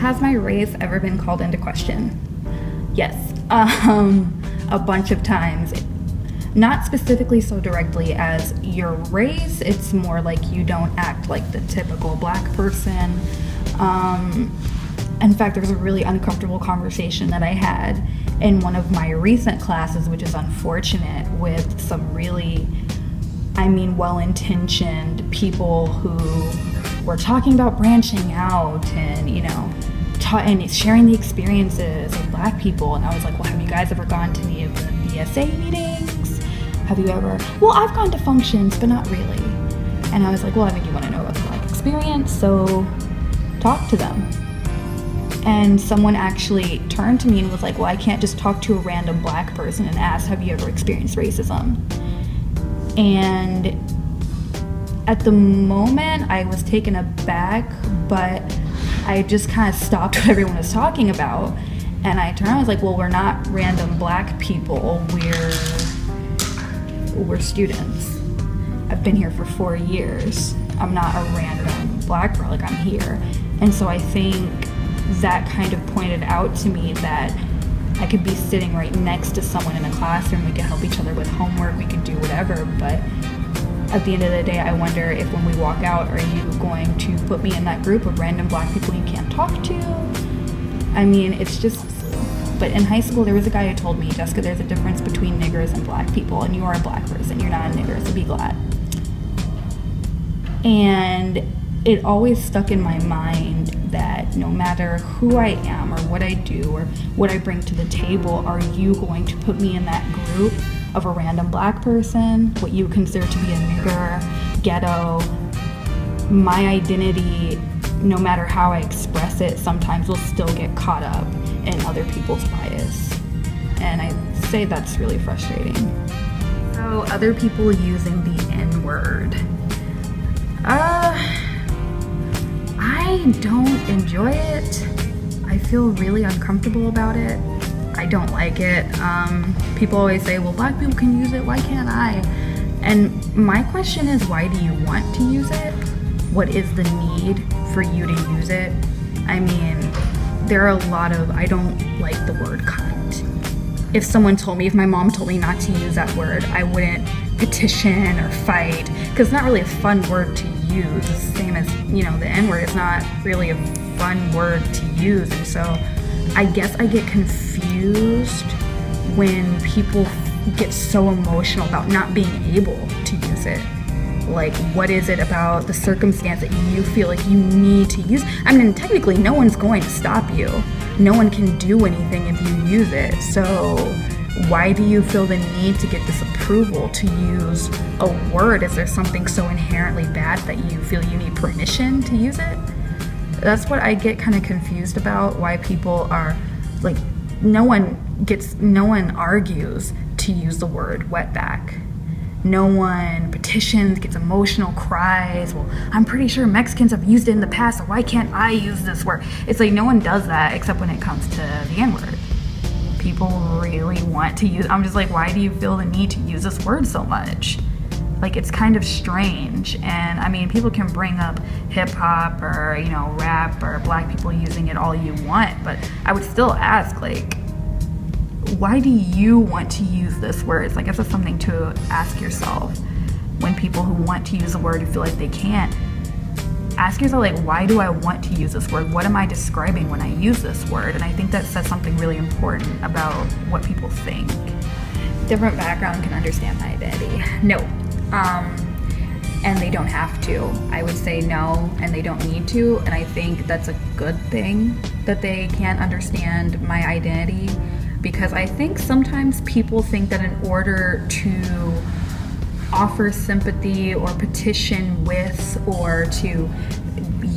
Has my race ever been called into question? Yes, a bunch of times. Not specifically so directly as your race, it's more like you don't act like the typical black person. In fact, there was a really uncomfortable conversation that I had in one of my recent classes, which is unfortunate, with some really, well-intentioned people who were talking about branching out and, and sharing the experiences of black people. And I was like, well, have you guys ever gone to any of the BSA meetings? Have you ever? Well, I've gone to functions, but not really. And I was like, well, you want to know about the black experience, so talk to them. And someone actually turned to me and was like, well, I can't just talk to a random black person and ask, have you ever experienced racism? And at the moment, I was taken aback, but I just kind of stopped what everyone was talking about. And I turned around, I was like, well, we're not random black people, we're students. I've been here for 4 years. I'm not a random black girl, I'm here. And so I think that kind of pointed out to me that I could be sitting right next to someone in a classroom, we could help each other with homework, we could do whatever, but at the end of the day, I wonder if when we walk out, are you going to put me in that group of random black people you can't talk to? It's just, but in high school, there was a guy who told me, Jessica, there's a difference between niggers and black people, and you are a black person, you're not a nigger, so be glad. And it always stuck in my mind that no matter who I am or what I do or what I bring to the table, are you going to put me in that group of a random black person, what you consider to be a nigger, ghetto? My identity, no matter how I express it, sometimes will still get caught up in other people's bias. And I say that's really frustrating. So other people using the N-word. I don't enjoy it. I feel really uncomfortable about it. I don't like it. People always say, well, black people can use it, why can't I? And my question is, why do you want to use it? What is the need for you to use it? There are a lot of, I don't like the word cunt. If my mom told me not to use that word, I wouldn't petition or fight, because it's not really a fun word to use. Same as, the N-word is not really a fun word to use. And so I guess I get confused when people get so emotional about not being able to use it. Like, what is it about the circumstance that you feel like you need to use? Technically, no one's going to stop you. No one can do anything if you use it. So why do you feel the need to get this approval to use a word? Is there something so inherently bad that you feel you need permission to use it? That's what I get kind of confused about, why people are like, no one argues to use the word wetback. No one petitions, gets emotional, cries, well, I'm pretty sure Mexicans have used it in the past, so why can't I use this word? It's like no one does that except when it comes to the N-word. People really want to use, I'm just like, why do you feel the need to use this word so much? Like, it's kind of strange. And people can bring up hip hop or, rap or black people using it all you want, but I would still ask, like, why do you want to use this word? I guess that's something to ask yourself. When people who want to use a word who feel like they can't, ask yourself, like, why do I want to use this word? What am I describing when I use this word? And I think that says something really important about what people think. Different background can understand my identity. No. And they don't have to. I would say no, and they don't need to. And I think that's a good thing that they can't understand my identity, because I think sometimes people think that in order to offer sympathy or petition with or to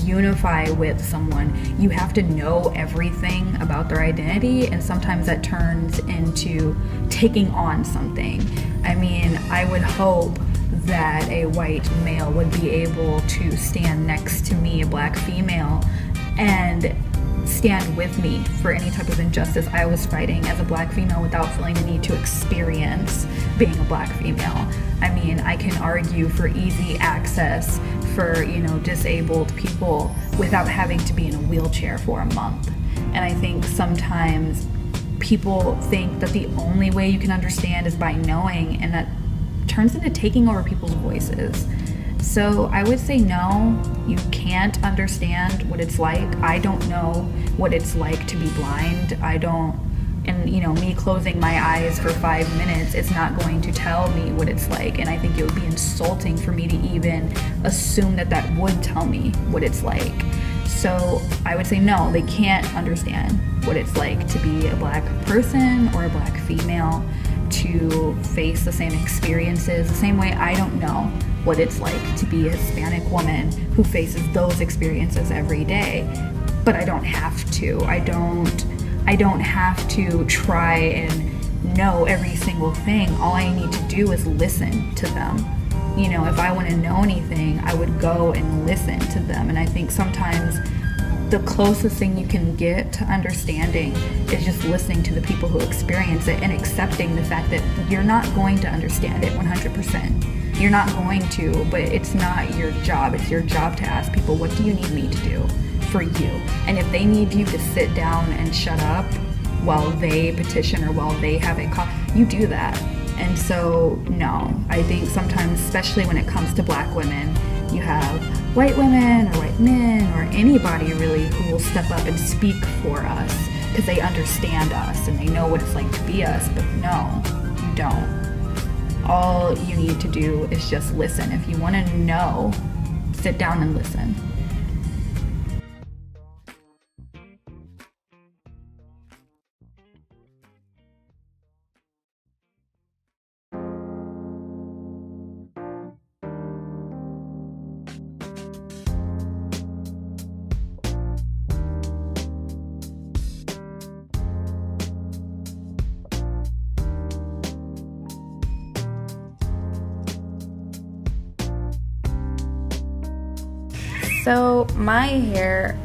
unify with someone, you have to know everything about their identity, and sometimes that turns into taking on something. I would hope that a white male would be able to stand next to me, a black female, and stand with me for any type of injustice I was fighting as a black female without feeling the need to experience being a black female. I can argue for easy access for, you know, disabled people without having to be in a wheelchair for a month. And I think sometimes people think that the only way you can understand is by knowing, and that turns into taking over people's voices. So I would say no, you can't understand what it's like. I don't know what it's like to be blind. And you know, me closing my eyes for 5 minutes, it's not going to tell me what it's like. And I think it would be insulting for me to even assume that that would tell me what it's like. So I would say no, they can't understand what it's like to be a Black person or a Black female, to face the same experiences the same way I don't know what it's like to be a Hispanic woman who faces those experiences every day. But I don't have to. I don't have to try and know every single thing. All I need to do is listen to them. You know, if I want to know anything, I would go and listen to them. And I think sometimes the closest thing you can get to understanding is just listening to the people who experience it and accepting the fact that you're not going to understand it 100%. You're not going to, but it's not your job. It's your job to ask people, what do you need me to do for you? And if they need you to sit down and shut up while they petition or while they have a call, you do that. And so, no, I think sometimes, especially when it comes to Black women, you have white women or white men or anybody really who will step up and speak for us because they understand us and they know what it's like to be us. But no, you don't. All you need to do is just listen. If you want to know, sit down and listen. So my hair,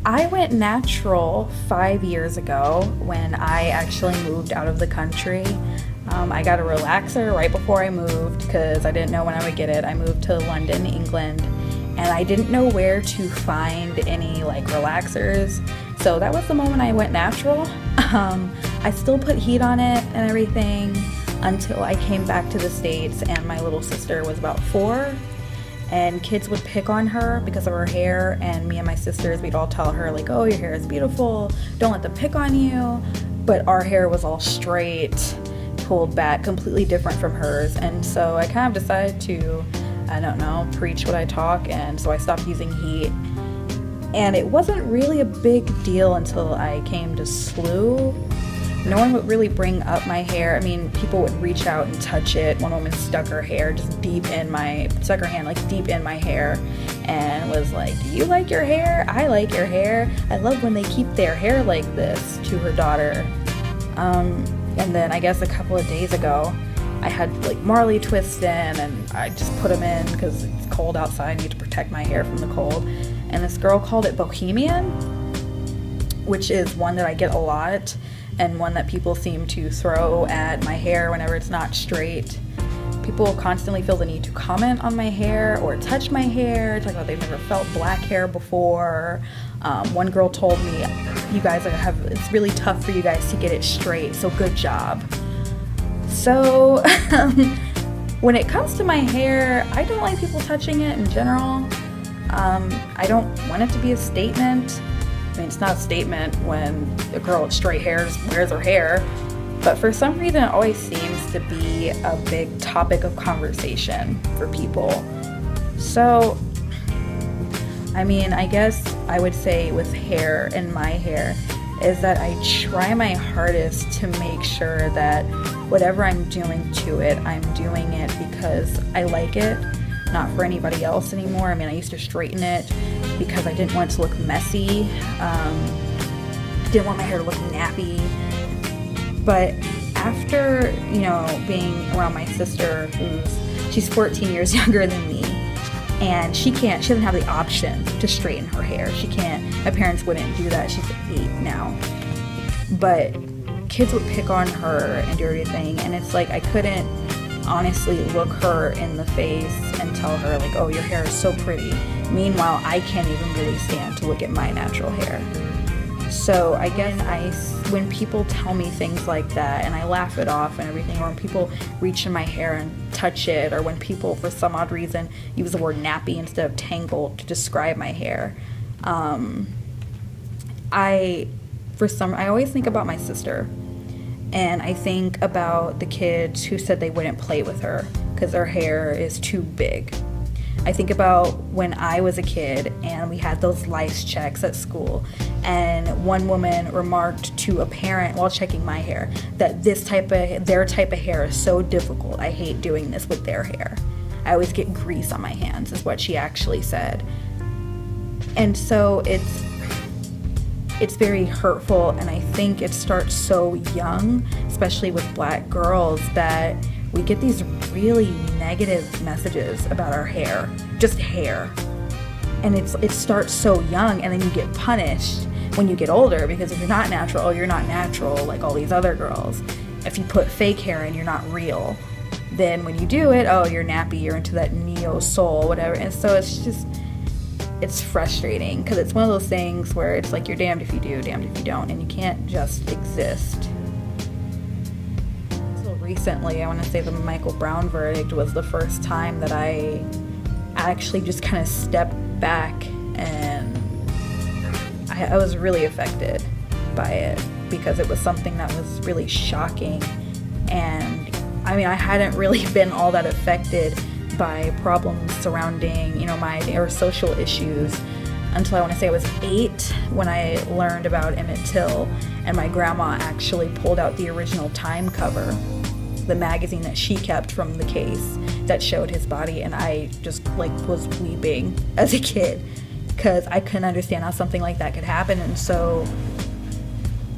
I went natural 5 years ago when I actually moved out of the country. I got a relaxer right before I moved because I didn't know when I would get it. I moved to London, England, and I didn't know where to find any like relaxers. So that was the moment I went natural. I still put heat on it and everything until I came back to the States, and my little sister was about 4. And kids would pick on her because of her hair, and me and my sisters, we'd all tell her like, oh, your hair is beautiful, don't let them pick on you. But our hair was all straight, pulled back, completely different from hers. And so I kind of decided to, I don't know, preach what I talk, and so I stopped using heat. And it wasn't really a big deal until I came to SLU. No one would really bring up my hair. I mean, people would reach out and touch it. One woman stuck her hair just stuck her hand like deep in my hair and was like, do you like your hair? I like your hair. I love when they keep their hair like this, to her daughter. And then I guess a couple of days ago, I had like Marley twists in, and I just put them in because it's cold outside. I need to protect my hair from the cold. And this girl called it Bohemian, which is one that I get a lot, and one that people seem to throw at my hair whenever it's not straight. People constantly feel the need to comment on my hair or touch my hair, talk about they've never felt black hair before. One girl told me, you guys it's really tough for you guys to get it straight, so good job. So when it comes to my hair, I don't like people touching it in general. I don't want it to be a statement. I mean, it's not a statement when a girl with straight hair wears her hair, but for some reason it always seems to be a big topic of conversation for people. So, I mean, I guess I would say with hair and my hair is that I try my hardest to make sure that whatever I'm doing to it, I'm doing it because I like it, not for anybody else anymore. I mean, I used to straighten it because I didn't want it to look messy. Didn't want my hair to look nappy. But after, you know, being around my sister, she's 14 years younger than me, and she doesn't have the option to straighten her hair. She can't, my parents wouldn't do that. She's 8 now. But kids would pick on her and do everything, and it's like I couldn't honestly look her in the face and tell her like, oh, your hair is so pretty. Meanwhile, I can't even really stand to look at my natural hair. So I guess when people tell me things like that and I laugh it off and everything, or when people reach in my hair and touch it, or when people for some odd reason use the word nappy instead of tangled to describe my hair, I always think about my sister, and I think about the kids who said they wouldn't play with her because their hair is too big. I think about when I was a kid and we had those lice checks at school, and one woman remarked to a parent while checking my hair that their type of hair is so difficult. I hate doing this with their hair. I always get grease on my hands, is what she actually said. And so it's very hurtful, and I think it starts so young, especially with Black girls, that we get these really negative messages about our hair, just hair. And it starts so young, and then you get punished when you get older, because if you're not natural, oh, you're not natural like all these other girls. If you put fake hair in, you're not real. Then when you do it, oh, you're nappy, you're into that neo-soul, whatever. And so it's frustrating, because it's one of those things where it's like you're damned if you do, damned if you don't, and you can't just exist. So recently, I want to say the Michael Brown verdict was the first time that I actually just kind of stepped back, and I was really affected by it, because it was something that was really shocking. And I mean, I hadn't really been all that affected by problems surrounding, or social issues until I want to say I was 8, when I learned about Emmett Till, and my grandma actually pulled out the original Time cover, the magazine that she kept from the case that showed his body, and I just was weeping as a kid, because I couldn't understand how something like that could happen. And so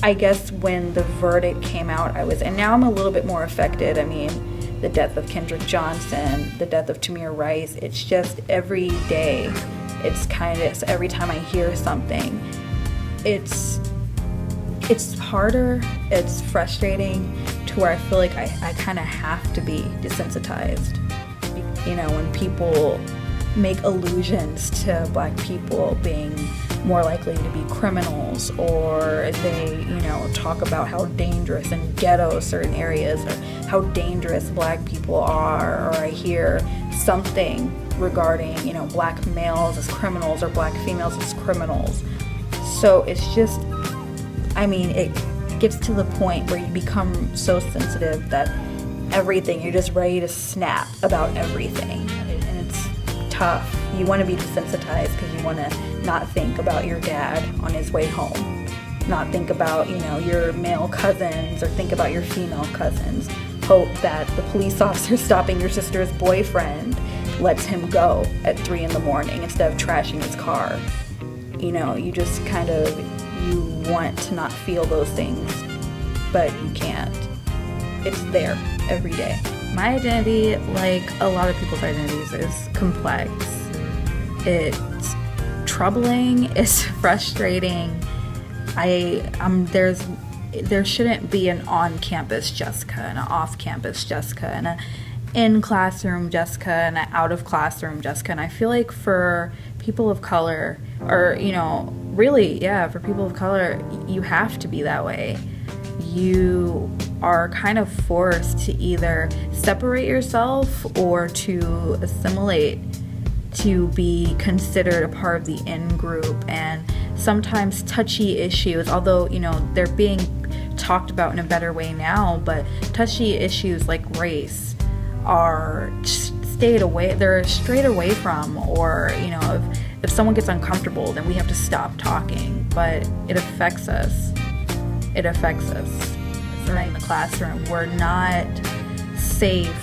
I guess when the verdict came out, and now I'm a little bit more affected. I mean, the death of Kendrick Johnson, the death of Tamir Rice, it's just every day, it's kind of, every time I hear something, it's harder, it's frustrating, to where I feel like I kind of have to be desensitized. When people make allusions to Black people being more likely to be criminals, or they, talk about how dangerous and ghetto certain areas, or how dangerous Black people are, or I hear something regarding, Black males as criminals or Black females as criminals. So it's just, it gets to the point where you become so sensitive that everything, you're just ready to snap about everything. And it's tough. You want to be desensitized because you want to not think about your dad on his way home, not think about, your male cousins, or think about your female cousins. Hope that the police officer stopping your sister's boyfriend lets him go at 3 in the morning instead of trashing his car. You just you want to not feel those things, but you can't. It's there every day. My identity, like a lot of people's identities, is complex. It's troubling, it's frustrating. There shouldn't be an on-campus Jessica and an off-campus Jessica, and an in-classroom Jessica and an out-of-classroom Jessica. And I feel like for people of color, or really, for people of color, you have to be that way. You are kind of forced to either separate yourself or to assimilate to be considered a part of the in-group. And sometimes touchy issues, although they're being talked about in a better way now, but touchy issues like race are stayed away, they're strayed away from, or if someone gets uncomfortable, then we have to stop talking. But it affects us. It affects us. Right in the classroom, we're not safe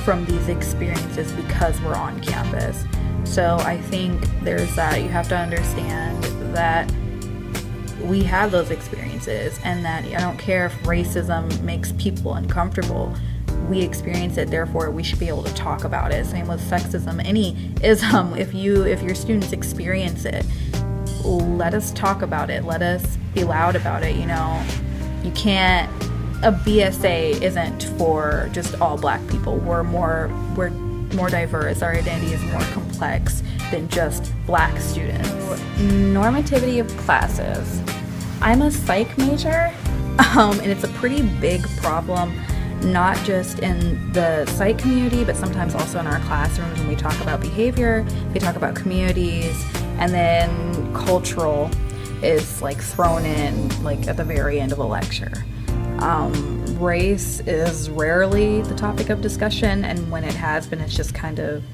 from these experiences because we're on campus. So I think there's that. You have to understand that we have those experiences, and that I don't care if racism makes people uncomfortable. We experience it, therefore we should be able to talk about it. Same with sexism, any ism. If your students experience it, let us talk about it. Let us be loud about it. You can't a BSA isn't for just all black people. We're more diverse. Our identity is more complex than just black students. Normativity of classes. I'm a psych major, and it's a pretty big problem, not just in the psych community, but sometimes also in our classrooms when we talk about behavior, we talk about communities, and then cultural is like thrown in like at the very end of a lecture. Race is rarely the topic of discussion, and when it has been, it's just kind of,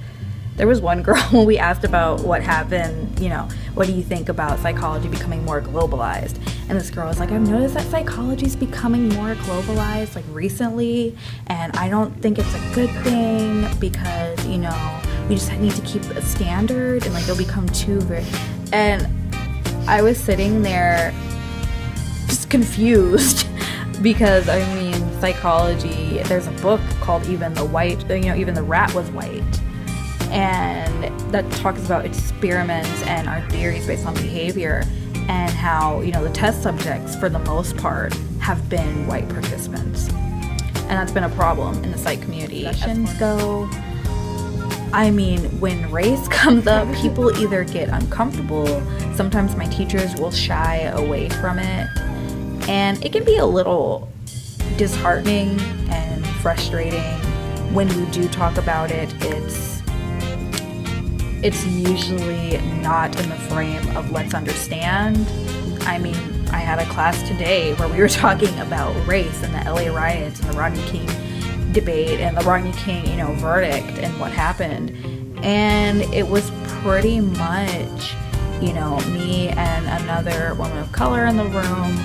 there was one girl when we asked about what happened, you know, what do you think about psychology becoming more globalized? And this girl was like, I've noticed that psychology is becoming more globalized like recently, and I don't think it's a good thing because, you know, we just need to keep a standard and like it'll become too very, and I was sitting there just confused because I mean, psychology, there's a book called Even the Rat Was White, and that talks about experiments and our theories based on behavior, and how, you know, the test subjects for the most part have been white participants, and that's been a problem in the psych community. Discussions go, I mean, when race comes up, people either get uncomfortable, sometimes my teachers will shy away from it, and it can be a little disheartening and frustrating. When we do talk about it, it's usually not in the frame of let's understand. I mean, I had a class today where we were talking about race and the LA riots and the Rodney King debate and the Rodney King, you know, verdict and what happened. And it was pretty much, you know, me and another woman of color in the room,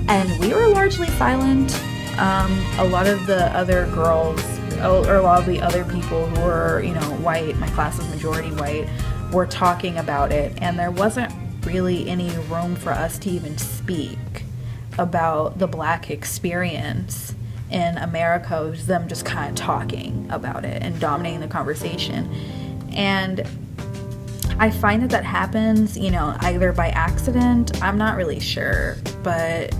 and we were largely silent. A lot of the other girls, or a lot of the other people who were, you know, white, my class was majority white, were talking about it, and there wasn't really any room for us to even speak about the black experience in America. It was them just kind of talking about it and dominating the conversation. And I find that happens, you know, either by accident, I'm not really sure, but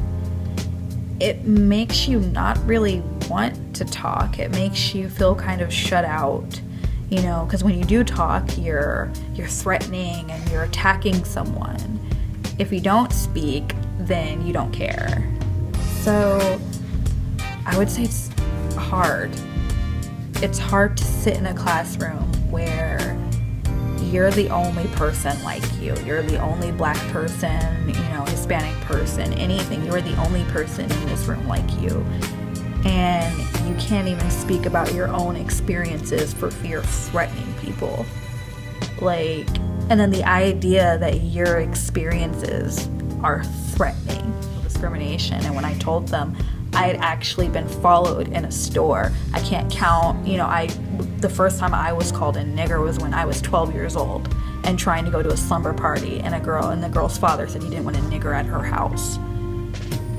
it makes you not really want to talk. It makes you feel kind of shut out, you know, because when you do talk, you're threatening and you're attacking someone. If you don't speak, then you don't care. So I would say it's hard. It's hard to sit in a classroom where you're the only person like you. You're the only black person, you know, Hispanic person, anything. You're the only person in this room like you. And you can't even speak about your own experiences for fear of threatening people. Like, and then the idea that your experiences are threatening discrimination. And when I told them I had actually been followed in a store, I can't count, you know, the first time I was called a nigger was when I was 12 years old and trying to go to a slumber party, and the girl's father said he didn't want a nigger at her house.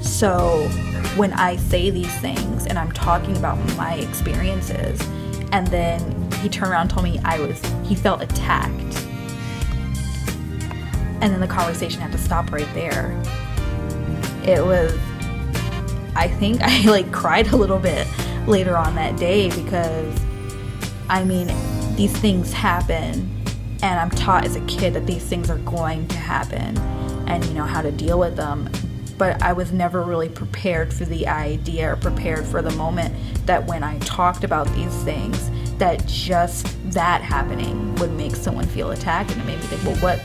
So when I say these things and I'm talking about my experiences, and then he turned around and told me he felt attacked, and then the conversation had to stop right there. It was, I think I like cried a little bit later on that day, because I mean, these things happen, and I'm taught as a kid that these things are going to happen and, you know, how to deal with them. But I was never really prepared for the idea or prepared for the moment that when I talked about these things, that just that happening would make someone feel attacked. And it made me think, well,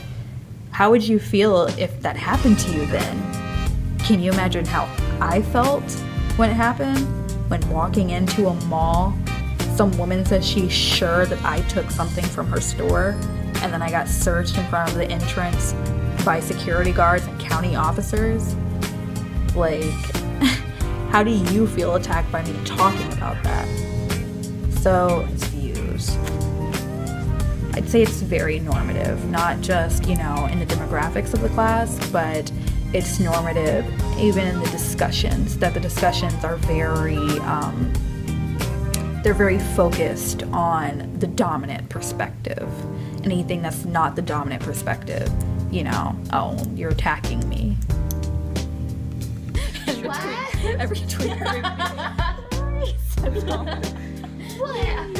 how would you feel if that happened to you then? Can you imagine how I felt when it happened? When walking into a mall, some woman said she's sure that I took something from her store, and then I got searched in front of the entrance by security guards and county officers. Like, how do you feel attacked by me talking about that? So, it's views. I'd say it's very normative, not just, you know, in the demographics of the class, but it's normative even in the discussions, that the discussions are very, they're very focused on the dominant perspective. Anything that's not the dominant perspective, you know, oh, you're attacking me. What? every Twitter. What?